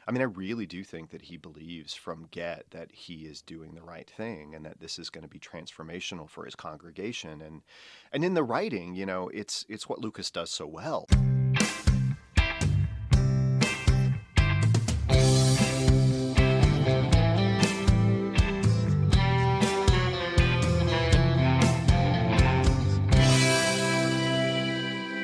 I mean, I really do think that he believes from get that he is doing the right thing and that this is going to be transformational for his congregation. And in the writing, it's what Lucas does so well.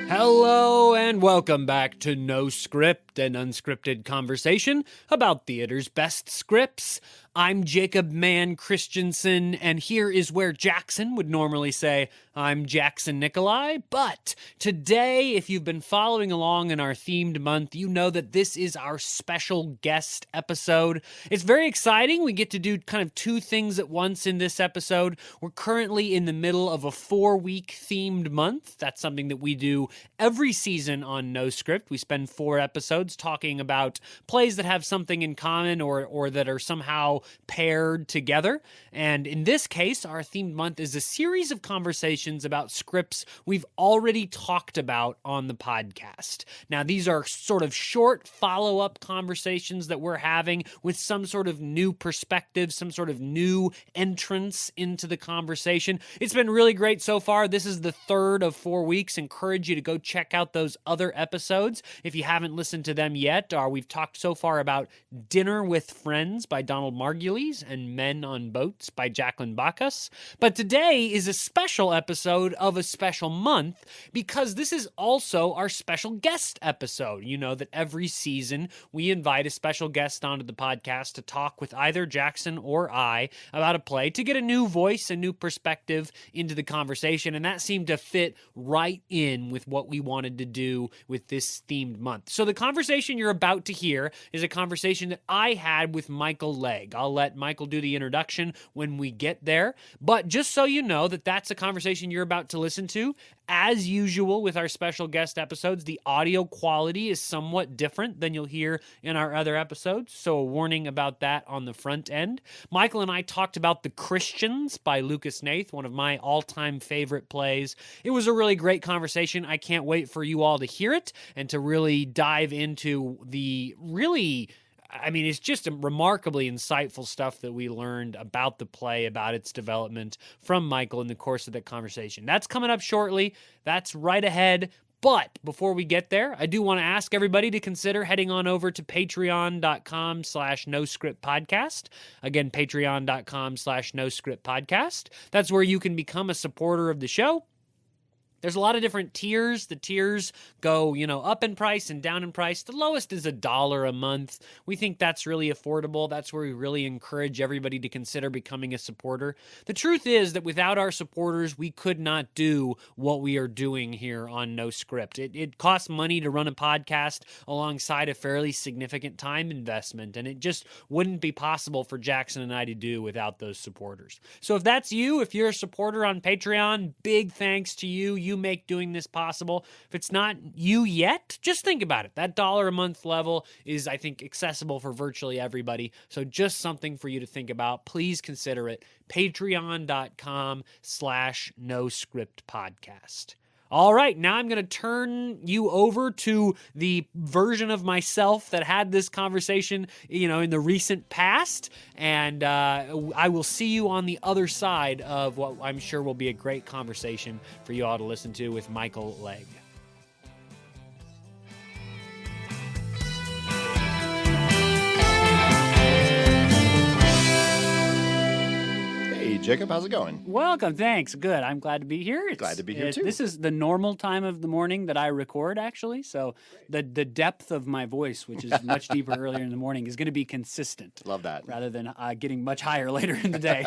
Hello and welcome back to No Script, an unscripted conversation about theater's best scripts. I'm Jacob Mann Christensen, and here is where Jackson would normally say, I'm Jackson Nikolai. But today, if you've been following along in our themed month, you know that this is our special guest episode. It's very exciting. We get to do kind of two things at once in this episode. We're currently in the middle of a 4-week themed month. That's something that we do every season on No Script. We spend 4 episodes talking about plays that have something in common or that are somehow paired together. And in this case, our themed month is a series of conversations about scripts we've already talked about on the podcast. Now, these are sort of short follow-up conversations that we're having with some sort of new perspective, some sort of new entrance into the conversation. It's been really great so far. This is the 3rd of 4 weeks. Encourage you to go check out those other episodes if you haven't listened to them yet. We've talked so far about Dinner with Friends by Donald Margulies and Men on Boats by Jacqueline Bacchus. But today is a special episode of a special month because this is also our special guest episode. You know that every season we invite a special guest onto the podcast to talk with either Jackson or I about a play to get a new voice, a new perspective into the conversation, and that seemed to fit right in with what we wanted to do with this themed month. So the conversation you're about to hear is a conversation that I had with Michael Legg. I'll let Michael do the introduction when we get there, but just so you know that that's a conversation you're about to listen to. As usual with our special guest episodes, the audio quality is somewhat different than you'll hear in our other episodes, so a warning about that on the front end. Michael and I talked about The Christians by Lucas Hnath, one of my all-time favorite plays. It was a really great conversation. I can't wait for you all to hear it and to really dive into it's just a remarkably insightful stuff that we learned about the play, about its development from Michael in the course of that conversation. That's coming up shortly. That's right ahead. But before we get there, I do want to ask everybody to consider heading on over to patreon.com/noscriptpodcast. Again, patreon.com/noscriptpodcast. That's where you can become a supporter of the show. There's a lot of different tiers. The tiers go, up in price and down in price. The lowest is $1 a month. We think that's really affordable. That's where we really encourage everybody to consider becoming a supporter. The truth is that without our supporters, we could not do what we are doing here on No Script. It costs money to run a podcast alongside a fairly significant time investment, and it just wouldn't be possible for Jackson and I to do without those supporters. So if that's you, if you're a supporter on Patreon, big thanks to you. You make doing this possible. If it's not you yet, just think about it. That $1 a month level is, I think, accessible for virtually everybody. So just something for you to think about. Please consider it. Patreon.com/noscriptpodcast. All right, now I'm going to turn you over to the version of myself that had this conversation, in the recent past, and I will see you on the other side of what I'm sure will be a great conversation for you all to listen to with Michael Legg. Hey, Jacob, how's it going? Welcome. Thanks. Good. I'm glad to be here. Glad to be here, too. This is the normal time of the morning that I record, actually. So the depth of my voice, which is much deeper earlier in the morning, is going to be consistent. Love that. Rather than getting much higher later in the day.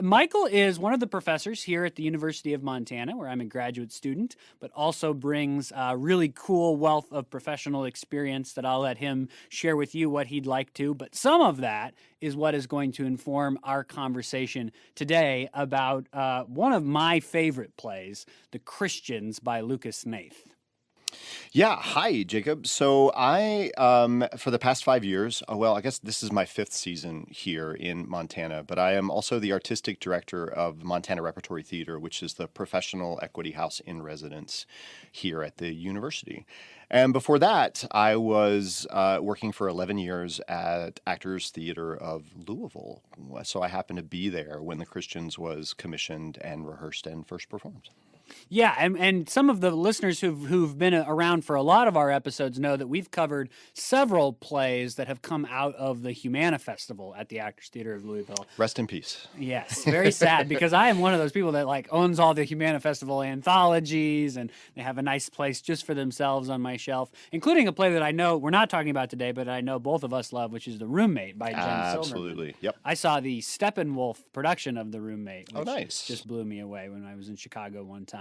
Michael is one of the professors here at the University of Montana, where I'm a graduate student, but also brings a really cool wealth of professional experience that I'll let him share with you what he'd like to. But some of that is what is going to inform our conversation today about one of my favorite plays, The Christians by Lucas Hnath. Yeah, hi, Jacob. So for the past 5 years, well, I guess this is my fifth season here in Montana, but I am also the artistic director of Montana Repertory Theater, which is the professional equity house in residence here at the university. And before that, I was working for 11 years at Actors Theater of Louisville. So I happened to be there when The Christians was commissioned and rehearsed and first performed. Yeah, and some of the listeners who've been around for a lot of our episodes know that we've covered several plays that have come out of the Humana Festival at the Actors Theater of Louisville. Rest in peace. Yes, very sad because I am one of those people that like owns all the Humana Festival anthologies, and they have a nice place just for themselves on my shelf, including a play that I know we're not talking about today, but I know both of us love, which is The Roommate by Jen Silverman. Absolutely, yep. I saw the Steppenwolf production of The Roommate, which nice. just blew me away when I was in Chicago one time.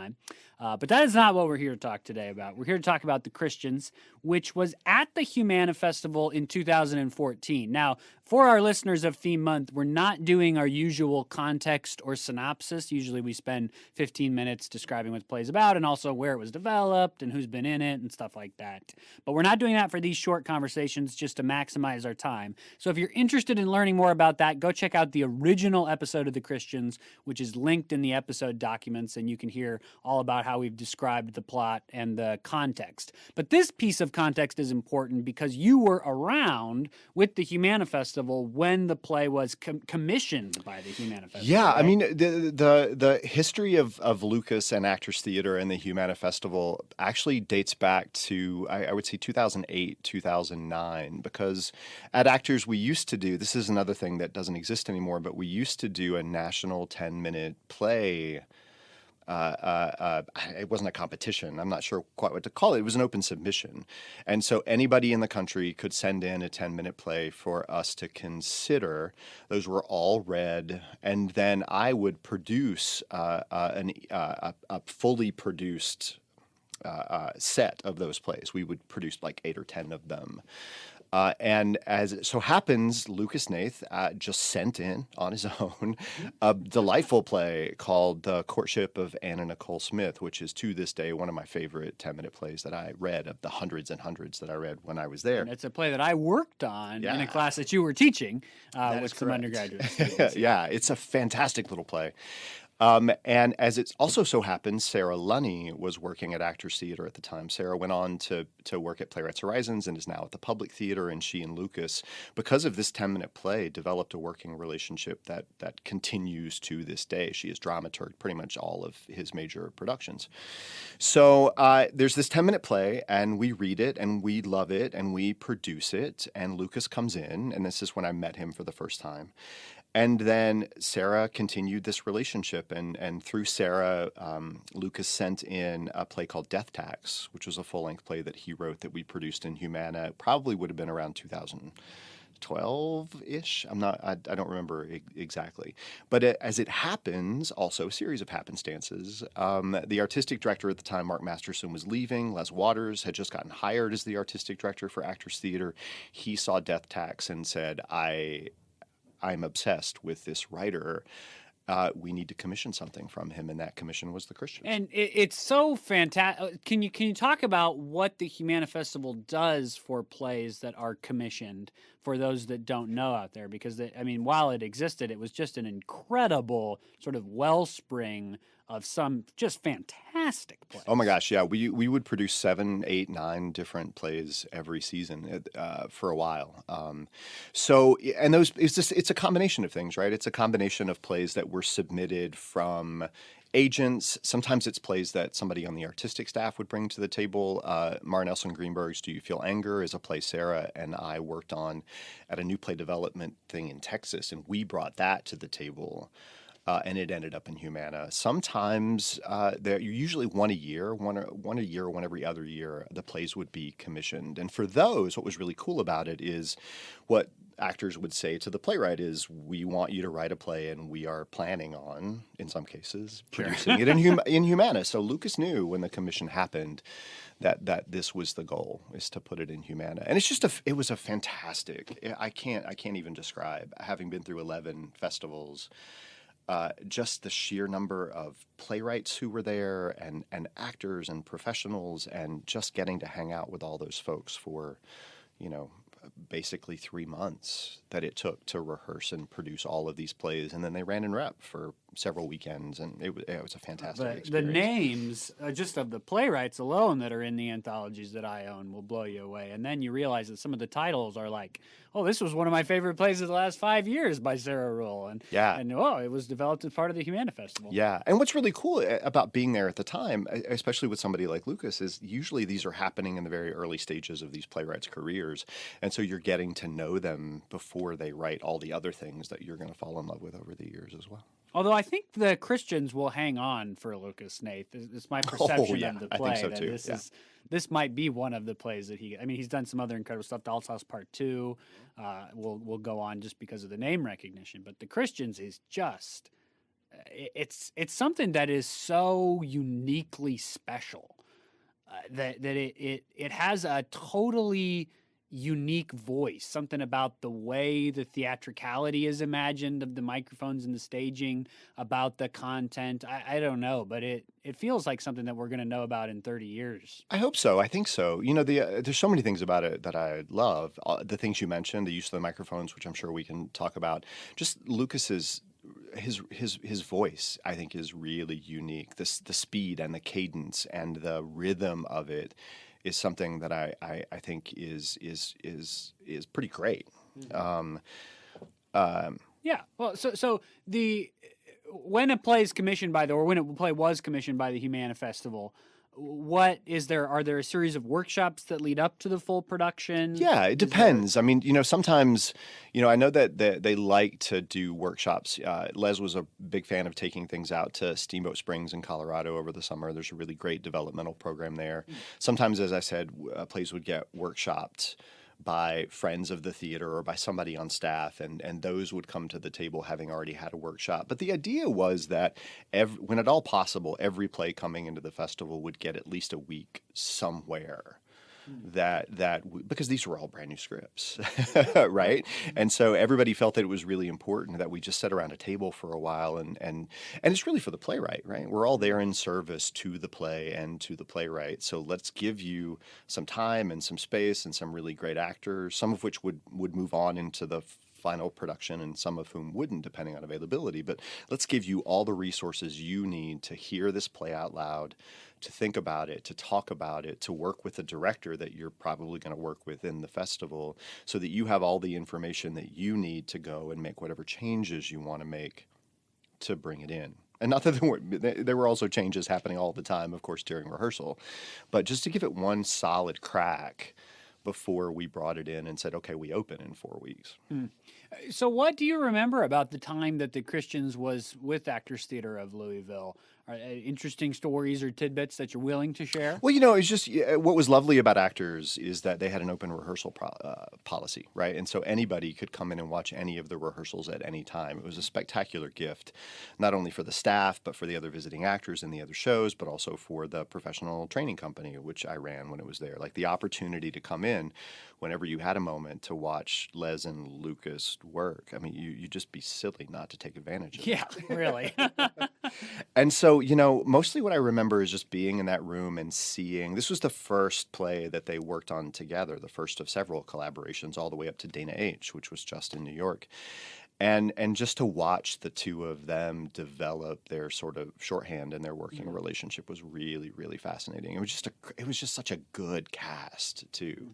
But that is not what we're here to talk today about. We're here to talk about The Christians, which was at the Humana Festival in 2014. Now, for our listeners of Theme Month, we're not doing our usual context or synopsis. Usually we spend 15 minutes describing what the play's about and also where it was developed and who's been in it and stuff like that. But we're not doing that for these short conversations just to maximize our time. So if you're interested in learning more about that, go check out the original episode of The Christians, which is linked in the episode documents, and you can hear all about how we've described the plot and the context. But this piece of context is important because you were around with the Humana Festival when the play was commissioned by the Humana Festival. Yeah, right? I mean the history of Lucas and Actors Theater and the Humana Festival actually dates back to I would say 2008, 2009, because at Actors we used to do, this is another thing that doesn't exist anymore, but we used to do a national 10-minute play. It wasn't a competition. I'm not sure quite what to call it. It was an open submission. And so anybody in the country could send in a 10-minute play for us to consider. Those were all read. And then I would produce a fully produced set of those plays. We would produce like 8 or 10 of them. And as it so happens, Lucas Hnath just sent in on his own a delightful play called The Courtship of Anna Nicole Smith, which is to this day one of my favorite 10-minute plays that I read, of the hundreds and hundreds that I read when I was there. And it's a play that I worked on in a Yeah. class that you were teaching That with is some correct. undergraduate students. Yeah, it's a fantastic little play. And as it also so happens, Sarah Lunny was working at Actors Theater at the time. Sarah went on to work at Playwrights Horizons and is now at the Public Theater, and she and Lucas, because of this 10-minute play, developed a working relationship that continues to this day. She has dramaturged pretty much all of his major productions. So there's this 10-minute play, and we read it, and we love it, and we produce it, and Lucas comes in, and this is when I met him for the first time. And then Sarah continued this relationship, and through Sarah, Lucas sent in a play called Death Tax, which was a full-length play that he wrote that we produced in Humana. It probably would have been around 2012-ish. I don't remember exactly. But as it happens, also a series of happenstances. The artistic director at the time, Mark Masterson, was leaving. Les Waters had just gotten hired as the artistic director for Actors Theater. He saw Death Tax and said, I'm obsessed with this writer. We need to commission something from him, and that commission was The Christians. And it's so fantastic. Can you talk about what the Humana Festival does for plays that are commissioned, for those that don't know out there? Because, while it existed, it was just an incredible sort of wellspring of some just fantastic plays. Oh my gosh, yeah. We would produce 7, 8, 9 different plays every season for a while. And those it's a combination of things, right? It's a combination of plays that were submitted from agents. Sometimes it's plays that somebody on the artistic staff would bring to the table. Mara Nelson Greenberg's Do You Feel Anger is a play Sarah and I worked on at a new play development thing in Texas, and we brought that to the table. And it ended up in Humana. Sometimes, usually one a year, one every other year, the plays would be commissioned. And for those, what was really cool about it is what actors would say to the playwright is, we want you to write a play, and we are planning on, in some cases, producing it in Humana. So Lucas knew when the commission happened that this was the goal, is to put it in Humana. And it's just it was a fantastic, I can't even describe, having been through 11 festivals. just the sheer number of playwrights who were there and actors and professionals, and just getting to hang out with all those folks for, you know, basically 3 months that it took to rehearse and produce all of these plays. And then they ran in rep for several weekends, and it was a fantastic experience. The names, just of the playwrights alone that are in the anthologies that I own, will blow you away. And then you realize that some of the titles are like, oh, this was one of my favorite plays of the last 5 years by Sarah Ruhl. And, it was developed as part of the Humana Festival. Yeah. And what's really cool about being there at the time, especially with somebody like Lucas, is usually these are happening in the very early stages of these playwrights' careers. And so you're getting to know them before they write all the other things that you're going to fall in love with over the years as well. Although I think the Christians will hang on for Lucas Hnath. It's my perception of the play. I think so too. This might be one of the plays that he's done some other incredible stuff. Doll's House Part 2 will go on just because of the name recognition. But the Christians is just, it's something that is so uniquely special that it has a totally unique voice, something about the way the theatricality is imagined of the microphones and the staging, about the content. I don't know, but it feels like something that we're going to know about in 30 years. I hope so. I think so. You know, there's so many things about it that I love. The things you mentioned, the use of the microphones, which I'm sure we can talk about. Just Lucas's his voice, I think, is really unique. The speed and the cadence and the rhythm of it is something that I think is pretty great. Yeah. Well, so when a play is commissioned when a play was commissioned by the Humana Festival, are there a series of workshops that lead up to the full production? Yeah, it depends. I mean, sometimes, I know that they like to do workshops. Les was a big fan of taking things out to Steamboat Springs in Colorado over the summer. There's a really great developmental program there. Sometimes, as I said, plays would get workshopped by friends of the theater or by somebody on staff, and those would come to the table having already had a workshop. But the idea was that when at all possible, every play coming into the festival would get at least a week somewhere. Because these were all brand new scripts, right? And so everybody felt that it was really important that we just sat around a table for a while, and it's really for the playwright, right? We're all there in service to the play and to the playwright. So let's give you some time and some space and some really great actors, some of which would move on into the final production and some of whom wouldn't, depending on availability. But let's give you all the resources you need to hear this play out loud, to think about it, to talk about it, to work with a director that you're probably going to work with in the festival, so that you have all the information that you need to go and make whatever changes you want to make to bring it in. And not that there were also changes happening all the time, of course, during rehearsal, but just to give it one solid crack before we brought it in and said, okay, we open in 4 weeks. So what do you remember about the time that the Christians was with Actors Theater of Louisville? Are interesting stories or tidbits that you're willing to share? Well, it's just what was lovely about Actors is that they had an open rehearsal policy, right? And so anybody could come in and watch any of the rehearsals at any time. It was a spectacular gift, not only for the staff, but for the other visiting actors in the other shows, but also for the professional training company, which I ran when it was there. Like the opportunity to come in whenever you had a moment to watch Les and Lucas work. I mean, you'd just be silly not to take advantage of it. Yeah, really. And so, mostly what I remember is just being in that room and seeing, this was the first play that they worked on together, the first of several collaborations all the way up to Dana H., which was just in New York. And just to watch the two of them develop their sort of shorthand and their working relationship was really, really fascinating. It was just such a good cast too,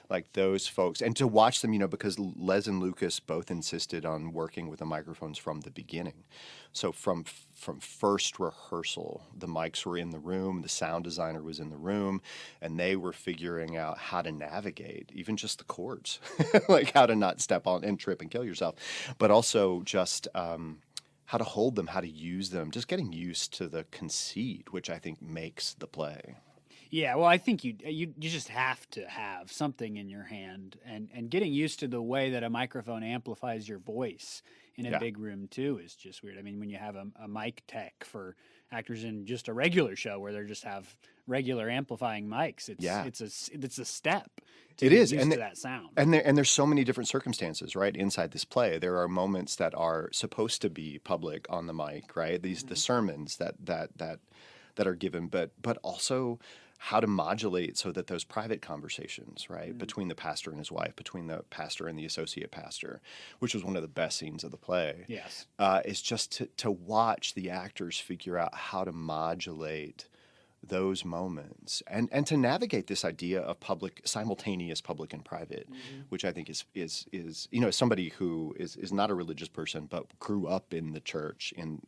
like those folks, and to watch them, because Les and Lucas both insisted on working with the microphones from the beginning. So from first rehearsal, the mics were in the room, the sound designer was in the room, and they were figuring out how to navigate even just the chords, like how to not step on and trip and kill yourself, but also just how to hold them, how to use them, just getting used to the conceit, which I think makes the play. Yeah, well, I think you just have to have something in your hand, and getting used to the way that a microphone amplifies your voice in a Yeah. big room too is just weird. I mean, when you have a mic tech for actors in just a regular show where they just have regular amplifying mics, Yeah. it's a step to It get is, used to that sound. and there's so many different circumstances, right? Inside this play, there are moments that are supposed to be public on the mic, right? The sermons that are given, but also how to modulate so that those private conversations, right, between the pastor and his wife, between the pastor and the associate pastor, which was one of the best scenes of the play. Yes. Is just to watch the actors figure out how to modulate those moments and to navigate this idea of simultaneous public and private, which I think is as somebody who is not a religious person but grew up in the church in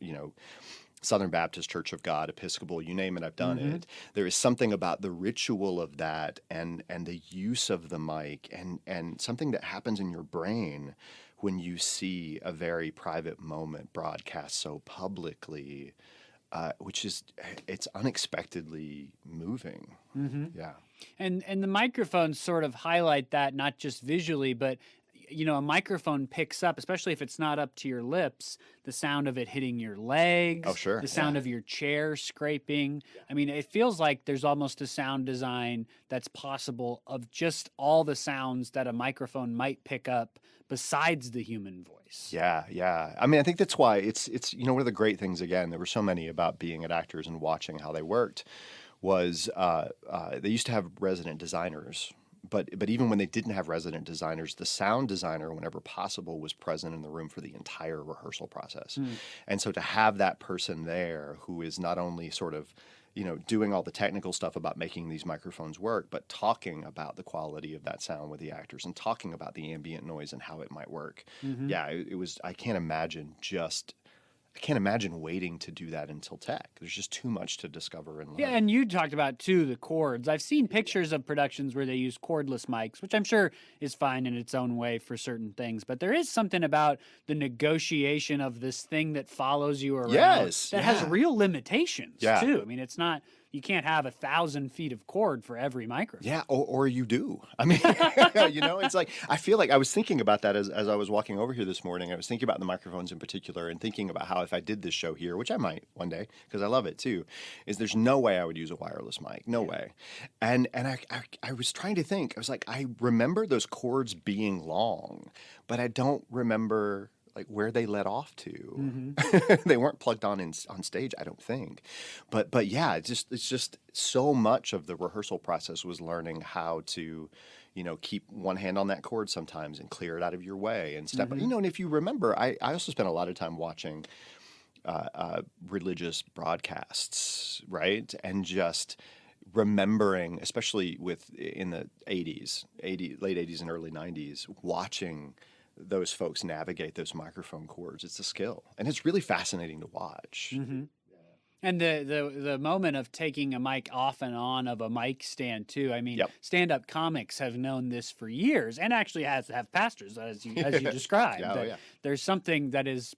Southern Baptist Church of God, Episcopal, you name it, I've done it. There is something about the ritual of that and the use of the mic and something that happens in your brain when you see a very private moment broadcast so publicly, which it's unexpectedly moving. Yeah. And the microphones sort of highlight that, not just visually, but a microphone picks up, especially if it's not up to your lips, the sound of it hitting your legs. Oh, sure. The sound of your chair scraping. I mean, it feels like there's almost a sound design that's possible of just all the sounds that a microphone might pick up besides the human voice. Yeah, yeah. I mean, I think that's why it's one of the great things, again, there were so many about being at actors and watching how they worked, was they used to have resident designers. But even when they didn't have resident designers, the sound designer, whenever possible, was present in the room for the entire rehearsal process. And so to have that person there who is not only sort of, doing all the technical stuff about making these microphones work, but talking about the quality of that sound with the actors and talking about the ambient noise and how it might work. Yeah, it was, I can't imagine waiting to do that until tech. There's just too much to discover and learn. Yeah, and you talked about, too, the cords. I've seen pictures of productions where they use cordless mics, which I'm sure is fine in its own way for certain things. But there is something about the negotiation of this thing that follows you around that has real limitations, too. I mean, it's not... You can't have 1,000 feet of cord for every microphone. Yeah, or you do. I mean, it's like, I feel like I was thinking about that as I was walking over here this morning. I was thinking about the microphones in particular and thinking about how if I did this show here, which I might one day, because I love it too, is there's no way I would use a wireless mic. No way. And I was trying to think. I was like, I remember those cords being long, but I don't remember like where they led off to. They weren't plugged on stage, I don't think. But yeah, it's just so much of the rehearsal process was learning how to, keep one hand on that cord sometimes and clear it out of your way and step. And if you remember, I also spent a lot of time watching religious broadcasts, right? And just remembering, especially in the late 80s and early 90s, watching those folks navigate those microphone cords. It's a skill, and it's really fascinating to watch. And the moment of taking a mic off and on of a mic stand too. I mean, stand-up comics have known this for years, and actually have pastors, as you described. There's something that is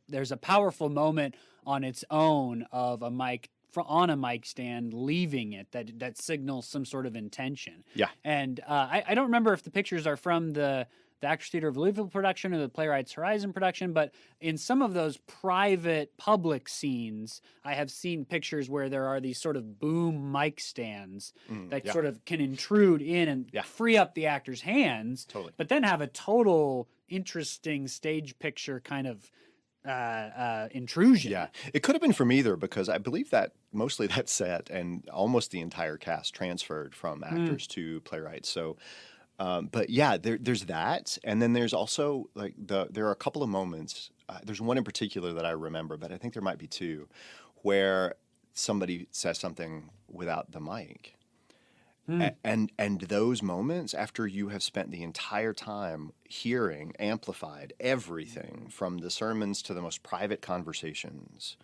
there's a powerful moment on its own of a mic on a mic stand leaving it that signals some sort of intention. Yeah. And I don't remember if the pictures are from the Actors Theater of Louisville production or the Playwrights Horizon production, but in some of those private public scenes, I have seen pictures where there are these sort of boom mic stands that sort of can intrude in and free up the actor's hands, but then have a total interesting stage picture kind of intrusion. Yeah, it could have been from either, because I believe that mostly that set and almost the entire cast transferred from actors to playwrights. So, but yeah, there's that, and then there's also like there are a couple of moments. There's one in particular that I remember, but I think there might be two, where somebody says something without the mic. And those moments, after you have spent the entire time hearing amplified everything from the sermons to the most private conversations,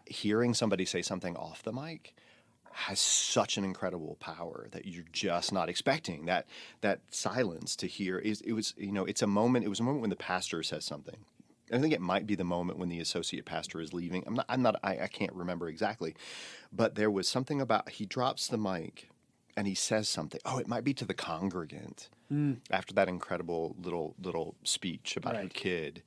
hearing somebody say something off the mic has such an incredible power that you're just not expecting. That silence to hear it's a moment. It was a moment when the pastor says something, I think it might be the moment when the associate pastor is leaving. I can't remember exactly, but there was something about, he drops the mic and he says something. Oh, it might be to the congregant after that incredible little speech about her kid,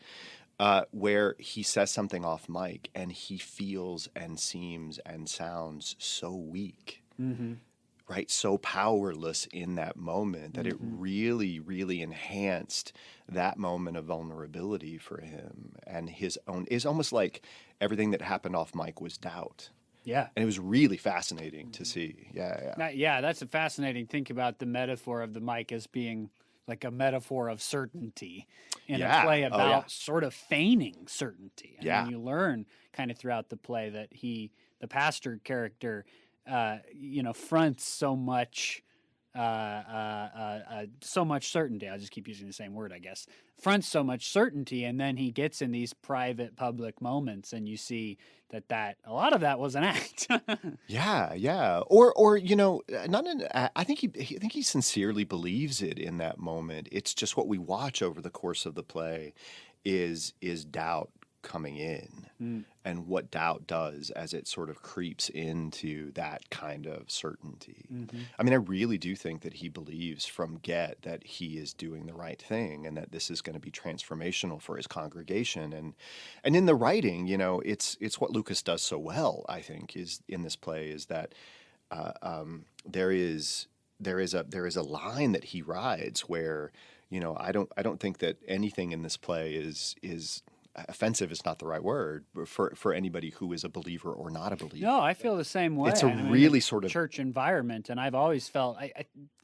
where he says something off mic and he feels and seems and sounds so weak. Right, so powerless in that moment that it really, really enhanced that moment of vulnerability for him, and his own is almost like everything that happened off mic was doubt. Yeah. And it was really fascinating to see. Yeah. That's a fascinating. Think about the metaphor of the mic as being like a metaphor of certainty in a play about sort of feigning certainty. And you learn kind of throughout the play that the pastor character, fronts so much certainty. I'll just keep using the same word, I guess. Fronts so much certainty, and then he gets in these private, public moments, and you see that a lot of that was an act. Yeah. Or not in. I think he sincerely believes it in that moment. It's just what we watch over the course of the play is doubt coming in, and what doubt does as it sort of creeps into that kind of certainty. I mean, I really do think that he believes from get that he is doing the right thing, and that this is going to be transformational for his congregation. And in the writing, it's what Lucas does so well, I think, is in this play, is that there is a line that he rides where, I don't think that anything in this play is offensive is not the right word for anybody who is a believer or not a believer. No, I feel the same way. It's a really sort of church environment, and I've always felt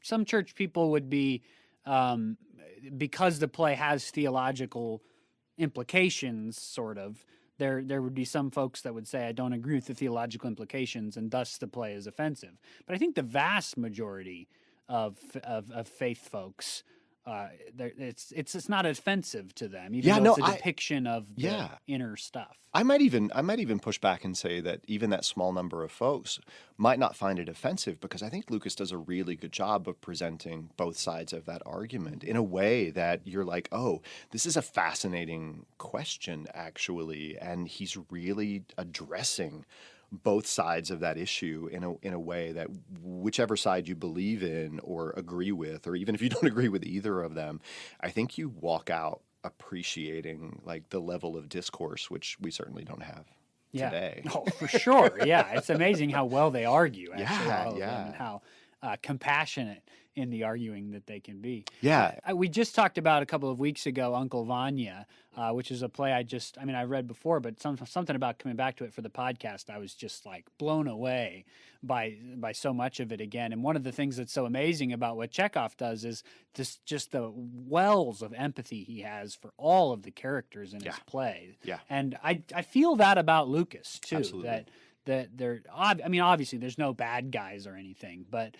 some church people would be, because the play has theological implications, sort of. There would be some folks that would say, I don't agree with the theological implications, and thus the play is offensive. But I think the vast majority of faith folks, it's not offensive to them, even though it's a depiction of the inner stuff. I might even push back and say that even that small number of folks might not find it offensive, because I think Lucas does a really good job of presenting both sides of that argument in a way that you're like, oh, this is a fascinating question, actually, and he's really addressing both sides of that issue in a way that whichever side you believe in or agree with, or even if you don't agree with either of them, I think you walk out appreciating like the level of discourse, which we certainly don't have today. Oh, for sure. Yeah. It's amazing how well they argue, actually, and how compassionate in the arguing that they can be. Yeah. We just talked about a couple of weeks ago, Uncle Vanya, which is a play I read before, but something about coming back to it for the podcast, I was just like blown away by so much of it again. And one of the things that's so amazing about what Chekhov does is just the wells of empathy he has for all of the characters in his play. Yeah. And I feel that about Lucas too. Absolutely. That obviously there's no bad guys or anything, but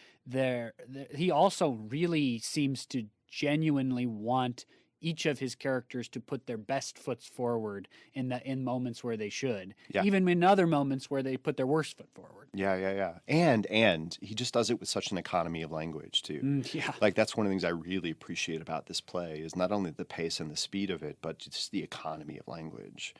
he also really seems to genuinely want each of his characters to put their best foot forward in moments where they should, even in other moments where they put their worst foot forward. Yeah. And he just does it with such an economy of language too. Like that's one of the things I really appreciate about this play is not only the pace and the speed of it, but just the economy of language.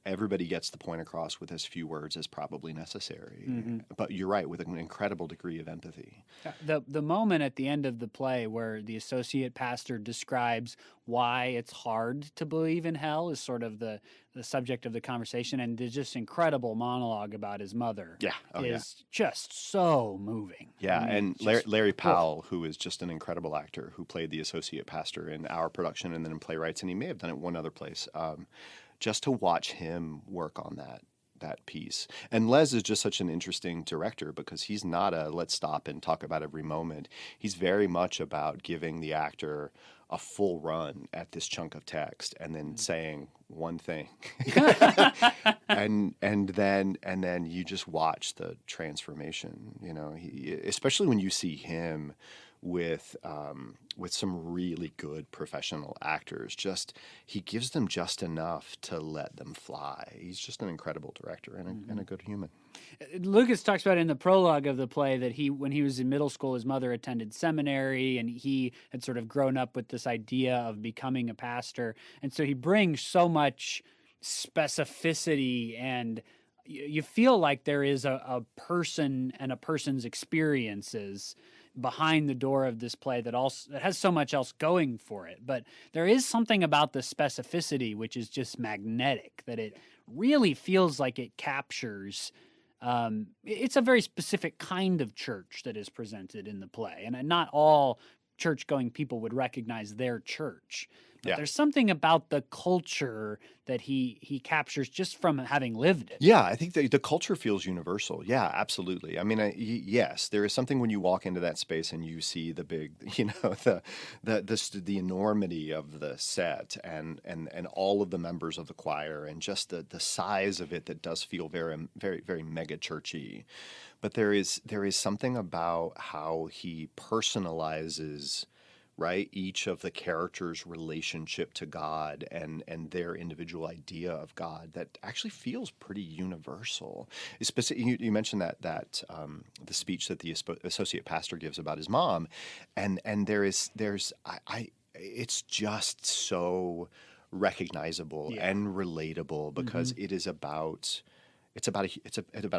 Everybody gets the point across with as few words as probably necessary. But you're right, with an incredible degree of empathy. The moment at the end of the play where the associate pastor describes why it's hard to believe in hell is sort of the subject of the conversation, and there's just incredible monologue about his mother. Is just so moving. Yeah, and Larry Powell, who is just an incredible actor, who played the associate pastor in our production and then in Playwrights, and he may have done it one other place. Just to watch him work on that piece. And Les is just such an interesting director because he's not a let's stop and talk about every moment. He's very much about giving the actor a full run at this chunk of text and then saying one thing. and then you just watch the transformation, especially when you see him with some really good professional actors. Just he gives them just enough to let them fly. He's just an incredible director and a good human. Lucas talks about in the prologue of the play that when he was in middle school, his mother attended seminary, and he had sort of grown up with this idea of becoming a pastor. And so he brings so much specificity, and you feel like there is a person and a person's experiences behind the door of this play that has so much else going for it. But there is something about the specificity which is just magnetic, that it really feels like it captures. It's a very specific kind of church that is presented in the play, and not all church-going people would recognize their church. But there's something about the culture that he captures just from having lived it. Yeah, I think the culture feels universal. Yeah, absolutely. I mean, yes, there is something when you walk into that space and you see the big, the enormity of the set and all of the members of the choir and just the size of it that does feel very, very, very mega churchy. But there is something about how he personalizes, right, each of the characters' relationship to God and their individual idea of God that actually feels pretty universal. You mentioned that the speech that the associate pastor gives about his mom, and it's just so recognizable and relatable because it is about. It's about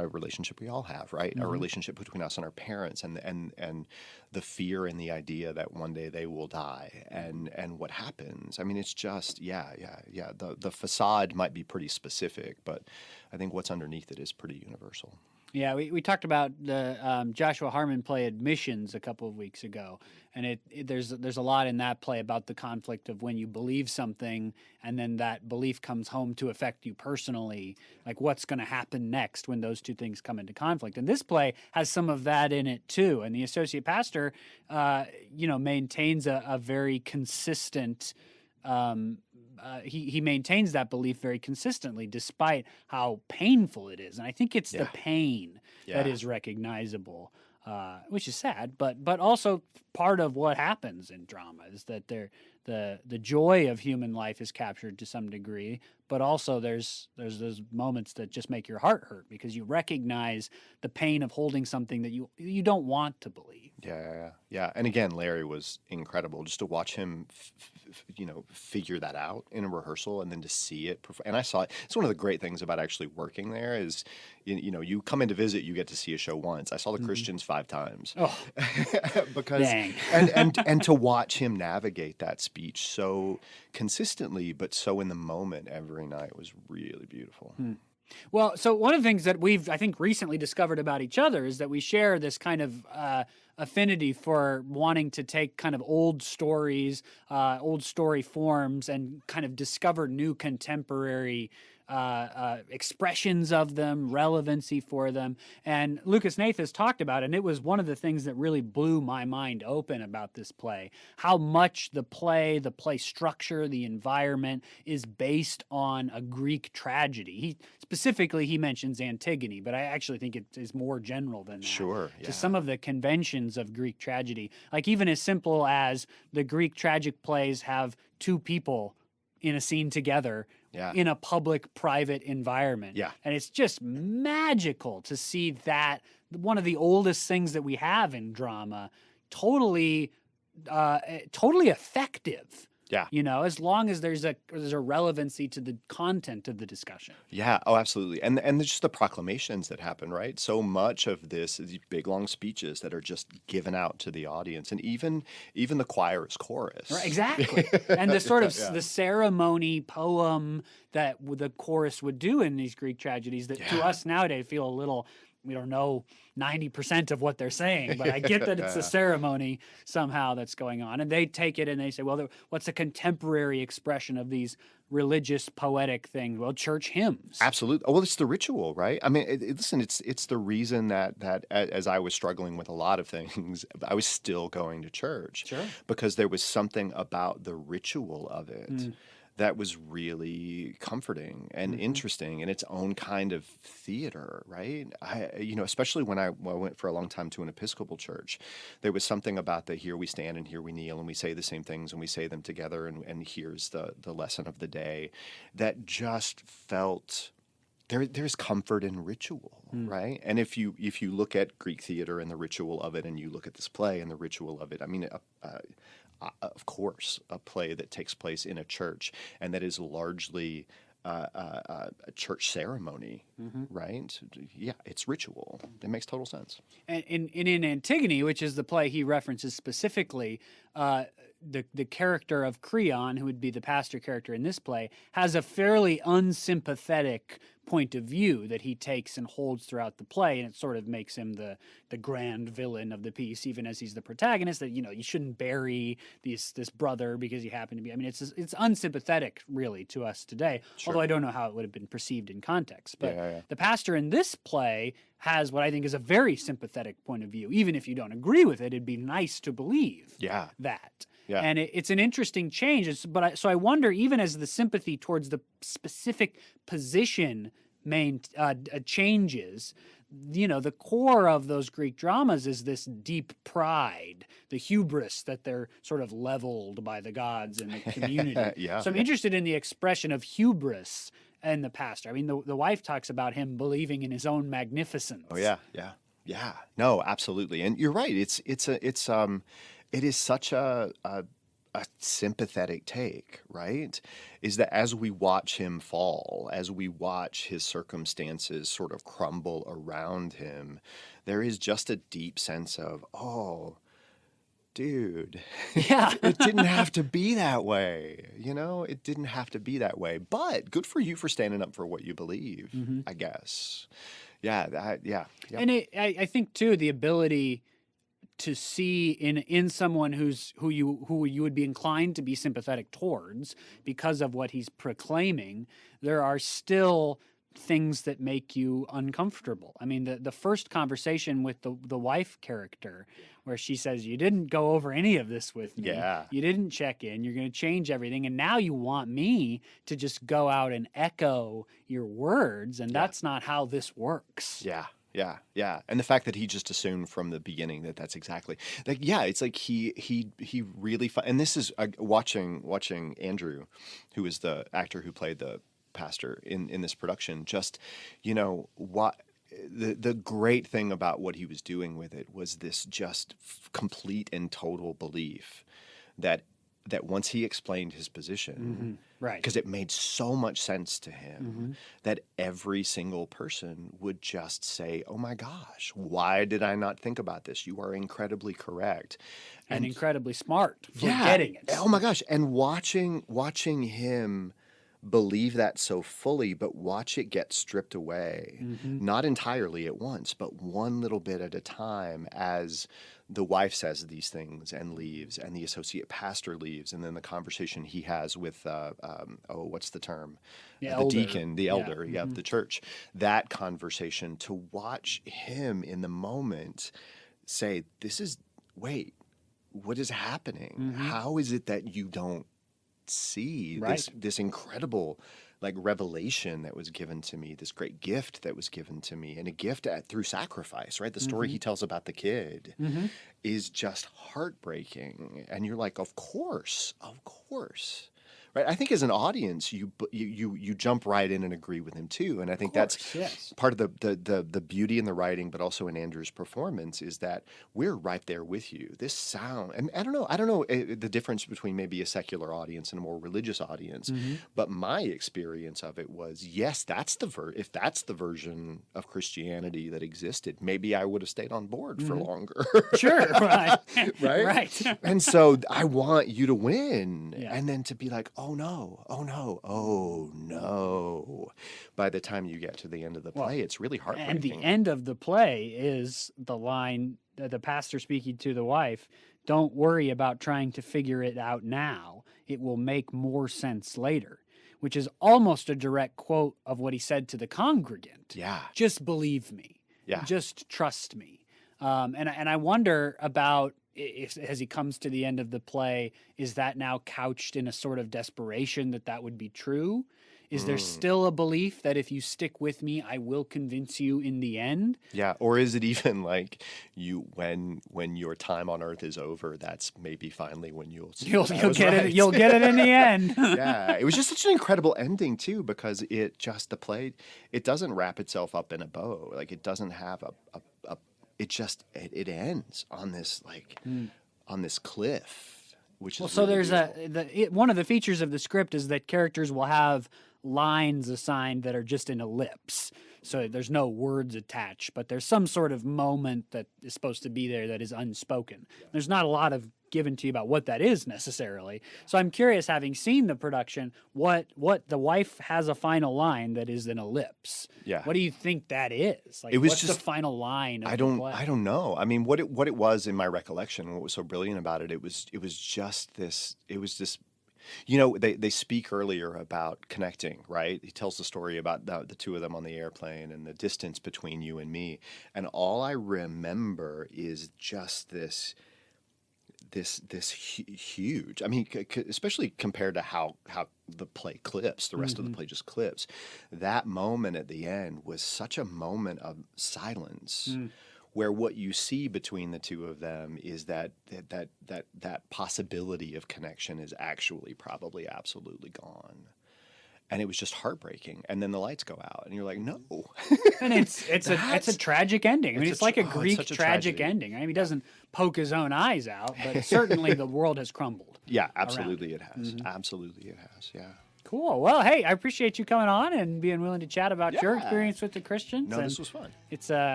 a relationship we all have, right? A relationship between us and our parents, and the fear and the idea that one day they will die, and what happens. I mean, it's just the facade might be pretty specific, but I think what's underneath it is pretty universal. Yeah, we talked about the Joshua Harmon play Admissions a couple of weeks ago, and there's a lot in that play about the conflict of when you believe something and then that belief comes home to affect you personally, like what's going to happen next when those two things come into conflict. And this play has some of that in it too. And the associate pastor, maintains a very consistent. He maintains that belief very consistently, despite how painful it is. And I think it's the pain that is recognizable, which is sad, but also part of what happens in drama is that the joy of human life is captured to some degree, but also there's those moments that just make your heart hurt because you recognize the pain of holding something that you don't want to believe. Yeah. And again, Larry was incredible just to watch him, figure that out in a rehearsal and then to see it. And I saw it. It's one of the great things about actually working there is, you come in to visit, you get to see a show once. I saw the Christians 5 times. Oh, because dang. and to watch him navigate that speech so consistently, but so in the moment every night was really beautiful. Well, so one of the things that we've, I think, recently discovered about each other is that we share this kind of affinity for wanting to take kind of old stories, old story forms, and kind of discover new contemporary expressions of them, relevancy for them. And Lucas Hnath has talked about it, and it was one of the things that really blew my mind open about this play, how much the play structure, the environment is based on a Greek tragedy. He mentions Antigone, but I actually think it is more general than that. Sure, yeah. To some of the conventions of Greek tragedy, like even as simple as the Greek tragic plays have 2 people in a scene together in a public-private environment. Yeah. And it's just magical to see that one of the oldest things that we have in drama, totally effective. Yeah. As long as there's a relevancy to the content of the discussion. Yeah. Oh, absolutely. And just the proclamations that happen, right? So much of this is these big long speeches that are just given out to the audience, and even the choir's chorus. Right, exactly. And the sort of the ceremony poem that the chorus would do in these Greek tragedies that to us nowadays feel a little. We don't know 90% of what they're saying, but I get that it's a ceremony somehow that's going on. And they take it and they say, well, what's a contemporary expression of these religious, poetic things? Well, church hymns. Absolutely. Well, it's the ritual, right? I mean, listen, it's the reason that as I was struggling with a lot of things, I was still going to church. Sure. Because there was something about the ritual of it that was really comforting and interesting in its own kind of theater, right? Especially when I went for a long time to an Episcopal church, there was something about the here we stand and here we kneel and we say the same things and we say them together and here's the lesson of the day that just felt there's comfort in ritual, right? And if you look at Greek theater and the ritual of it, and you look at this play and the ritual of it, I mean, of course, a play that takes place in a church and that is largely a church ceremony, right? Yeah, it's ritual. It makes total sense. And in Antigone, which is the play he references specifically, the character of Creon, who would be the pastor character in this play, has a fairly unsympathetic point of view that he takes and holds throughout the play, and it sort of makes him the grand villain of the piece, even as he's the protagonist. That you shouldn't bury this brother because he happened to be. I mean, it's unsympathetic really to us today. Sure. Although I don't know how it would have been perceived in context. But Yeah. the pastor in this play has what I think is a very sympathetic point of view. Even if you don't agree with it, it'd be nice to believe that. Yeah. And it's an interesting change. So I wonder, even as the sympathy towards the specific position changes, the core of those Greek dramas is this deep pride, the hubris that they're sort of leveled by the gods and the community. So I'm interested in the expression of hubris in the pastor. I mean, the wife talks about him believing in his own magnificence. Oh yeah. No, absolutely, and you're right. It is such a sympathetic take, right? Is that as we watch him fall, as we watch his circumstances sort of crumble around him, there is just a deep sense of, oh, dude, it didn't have to be that way. It didn't have to be that way. But good for you for standing up for what you believe, I guess. Yeah. And I think too, the ability to see in someone who you would be inclined to be sympathetic towards because of what he's proclaiming, there are still things that make you uncomfortable. I mean, the first conversation with the wife character, where she says, "You didn't go over any of this with me. Yeah. You didn't check in. You're going to change everything, and now you want me to just go out and echo your words, and that's not how this works." Yeah. And the fact that he just assumed from the beginning that that's exactly it's like he really and this is watching Andrew, who is the actor who played the pastor in this production, just what the great thing about what he was doing with it was this just complete and total belief that once he explained his position, right, because it made so much sense to him, that every single person would just say, "Oh my gosh, why did I not think about this? You are incredibly correct." And incredibly smart for getting it. Oh my gosh. And watching him believe that so fully, but watch it get stripped away, not entirely at once, but one little bit at a time, as the wife says these things and leaves, and the associate pastor leaves, and then the conversation he has with what's the term? The deacon, the elder, of the church. That conversation, to watch him in the moment say, wait, what is happening? How is it that you don't see this incredible revelation that was given to me, this great gift that was given to me, and a gift through sacrifice, right? The story he tells about the kid is just heartbreaking, and you're like, of course, right? I think as an audience, you jump right in and agree with him too, and I think that's part of the beauty in the writing, but also in Andrew's performance, is that we're right there with you. This sound, and I don't know the difference between maybe a secular audience and a more religious audience, but my experience of it was, yes, if that's the version of Christianity that existed, maybe I would have stayed on board for longer. Sure, right, right. And so I want you to win, and then to be like, oh no. By the time you get to the end of the play, it's really heartbreaking. And the end of the play is the line, the pastor speaking to the wife, "Don't worry about trying to figure it out now. It will make more sense later," which is almost a direct quote of what he said to the congregant. Yeah. Just believe me. Yeah. Just trust me. And I wonder about, as he comes to the end of the play, is that now couched in a sort of desperation that would be true? Is there still a belief that if you stick with me, I will convince you in the end? Yeah, or is it even like when your time on Earth is over, that's maybe finally when you'll see You'll that I was get right. it. You'll get it in the end. Yeah, it was just such an incredible ending too, because the play, it doesn't wrap itself up in a bow. Like it doesn't have it ends on this on this cliff, which is So really there's beautiful. one of the features of the script is that characters will have lines assigned that are just an ellipse. So there's no words attached, but there's some sort of moment that is supposed to be there that is unspoken. There's not a lot of given to you about what that is necessarily. So I'm curious, having seen the production, what the wife has a final line that is an ellipse. Yeah. What do you think that is? Like, It was what's just- the final line of I the play? don't know. I mean, what it was in my recollection, what was so brilliant about it, it was just this. It was this. You know, they speak earlier about connecting, right? He tells the story about the two of them on the airplane and the distance between you and me, and all I remember is just this huge. I mean, especially compared to how the play clips, the rest of the play just clips. That moment at the end was such a moment of silence, where what you see between the two of them is that possibility of connection is actually probably absolutely gone. And it was just heartbreaking. And then the lights go out, and you're like, no. And it's a tragic ending. I mean, it's like a Greek such a tragic tragedy. ending. I mean, he doesn't poke his own eyes out, but certainly the world has crumbled. Yeah, absolutely it has. Absolutely it has. Yeah. Cool. Well, hey, I appreciate you coming on and being willing to chat about your Yeah. experience with the Christians. No, and this was fun. It's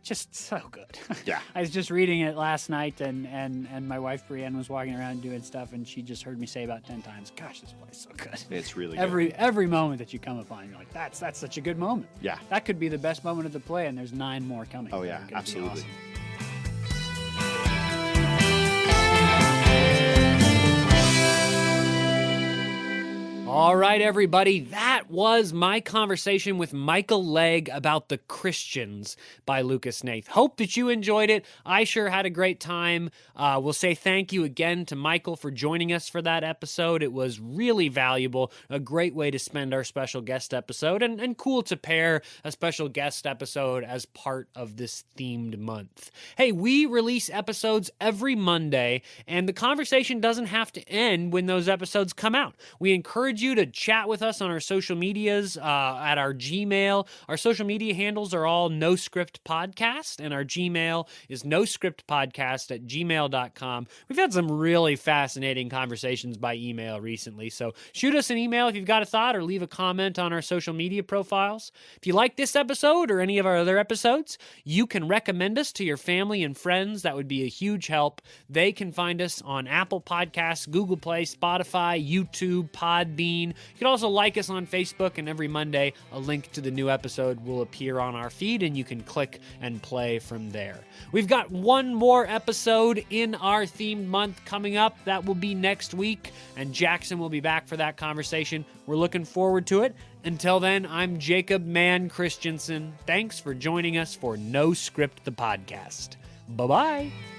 just so good. Yeah. I was just reading it last night, and my wife Brienne was walking around doing stuff, and she just heard me say about 10 times, "Gosh, this play is so good." It's really good. Every moment that you come upon, you're like, "That's such a good moment." Yeah. That could be the best moment of the play, and there's 9 more coming. Oh, that yeah, are gonna be absolutely. awesome. All right, everybody, that was my conversation with Michael Legg about The Christians by Lucas Hnath. Hope that you enjoyed it. I sure had a great time. We'll say thank you again to Michael for joining us for that episode. It was really valuable, a great way to spend our special guest episode, and cool to pair a special guest episode as part of this themed month. Hey, we release episodes every Monday, and the conversation doesn't have to end when those episodes come out. We encourage you to chat with us on our social medias, at our Gmail. Our social media handles are all No Script Podcast, and our Gmail is noscriptpodcast@gmail.com. We've had some really fascinating conversations by email recently, so shoot us an email if you've got a thought, or leave a comment on our social media profiles. If you like this episode or any of our other episodes, you can recommend us to your family and friends. That would be a huge help. They can find us on Apple Podcasts, Google Play, Spotify, YouTube, Podbean. You can also like us on Facebook, and every Monday a link to the new episode will appear on our feed, and you can click and play from there. We've got one more episode in our themed month coming up. That will be next week, and Jackson will be back for that conversation. We're looking forward to it. Until then, I'm Jacob Mann Christensen. Thanks for joining us for No Script the Podcast. Bye-bye.